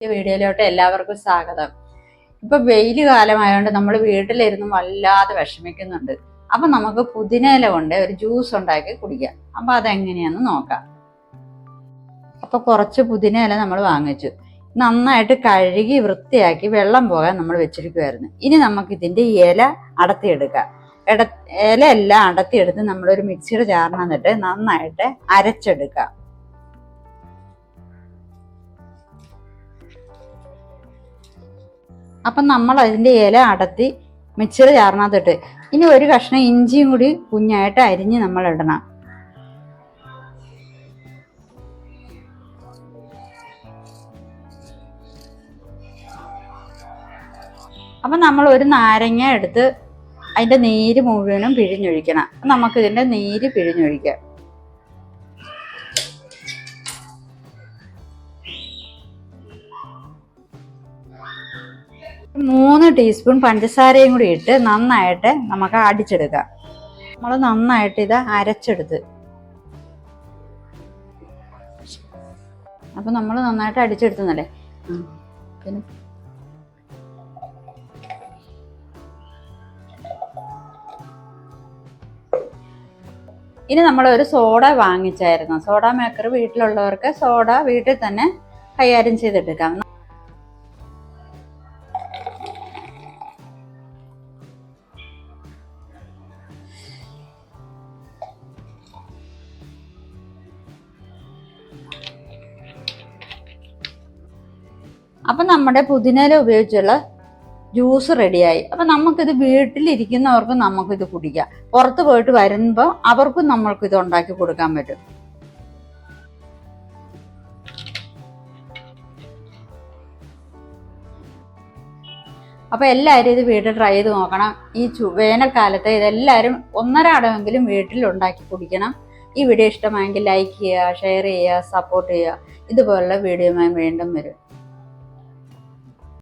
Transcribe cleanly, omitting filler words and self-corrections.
ഈ വീഡിയോയിലോട്ട് എല്ലാവർക്കും സ്വാഗതം. ഇപ്പൊ വെയിൽ കാലമായതുകൊണ്ട് നമ്മൾ വീട്ടിലിരുന്ന് വല്ലാതെ വിഷമിക്കുന്നുണ്ട്. അപ്പൊ നമുക്ക് പുതിനയില കൊണ്ട് ഒരു ജ്യൂസ് ഉണ്ടാക്കി കുടിക്കാം. അപ്പൊ അതെങ്ങനെയാന്ന് നോക്കാം. അപ്പൊ കുറച്ച് പുതിനയില നമ്മൾ വാങ്ങിച്ചു, നന്നായിട്ട് കഴുകി വൃത്തിയാക്കി വെള്ളം പോകാൻ നമ്മൾ വെച്ചിരിക്കുമായിരുന്നു. ഇനി നമുക്ക് ഇതിന്റെ ഇല അടത്തിയെടുക്കാം. ഇല എല്ലാം അടത്തിയെടുത്ത് നമ്മളൊരു മിക്സിയുടെ ജാറിനകത്തിട്ട് നന്നായിട്ട് അരച്ചെടുക്കാം. അപ്പം നമ്മൾ അതിൻ്റെ ഇല അടത്തി മിക്സിയുടെ ജാറിനകത്തിട്ട് ഇനി ഒരു കഷ്ണം ഇഞ്ചിയും കൂടി കുഞ്ഞായിട്ട് അരിഞ്ഞ് നമ്മൾ ഇടണം. അപ്പം നമ്മൾ ഒരു നാരങ്ങ എടുത്ത് അതിൻ്റെ നീര് മുഴുവനും പിഴിഞ്ഞൊഴിക്കണം. നമുക്കിതിൻ്റെ നീര് പിഴിഞ്ഞൊഴിക്കാം. 3 ടീസ്പൂൺ പഞ്ചസാരയും കൂടി ഇട്ട് നന്നായിട്ട് നമുക്ക് അടിച്ചെടുക്കാം. നമ്മൾ നന്നായിട്ട് ഇത് അരച്ചെടുത്ത് അപ്പം നമ്മൾ നന്നായിട്ട് അടിച്ചെടുത്തല്ലേ. പിന്നെ ഇനി നമ്മളൊരു സോഡ വാങ്ങിച്ചായിരുന്നു. സോഡ മേക്കർ വീട്ടിലുള്ളവർക്ക് സോഡ വീട്ടിൽ തന്നെ കൈകാര്യം ചെയ്തെടുക്കാം. അപ്പം നമ്മുടെ പുതിനയില ഉപയോഗിച്ചുള്ള ജ്യൂസ് റെഡിയായി. അപ്പം നമുക്കിത് വീട്ടിലിരിക്കുന്നവർക്കും നമുക്കിത് കുടിക്കാം. പുറത്ത് പോയിട്ട് വരുമ്പോൾ അവർക്കും നമ്മൾക്കിത് ഉണ്ടാക്കി കൊടുക്കാൻ പറ്റും. അപ്പം എല്ലാവരും ഇത് വീട്ടിൽ ട്രൈ ചെയ്ത് നോക്കണം. ഈ വേനൽക്കാലത്ത് ഇതെല്ലാവരും 1.5 അടമെങ്കിലും വീട്ടിൽ ഉണ്ടാക്കി കുടിക്കണം. ഈ വീഡിയോ ഇഷ്ടമായെങ്കിൽ ലൈക്ക് ചെയ്യുക, ഷെയർ ചെയ്യുക, സപ്പോർട്ട് ചെയ്യുക. ഇതുപോലുള്ള വീഡിയോയുമായി വീണ്ടും വരും.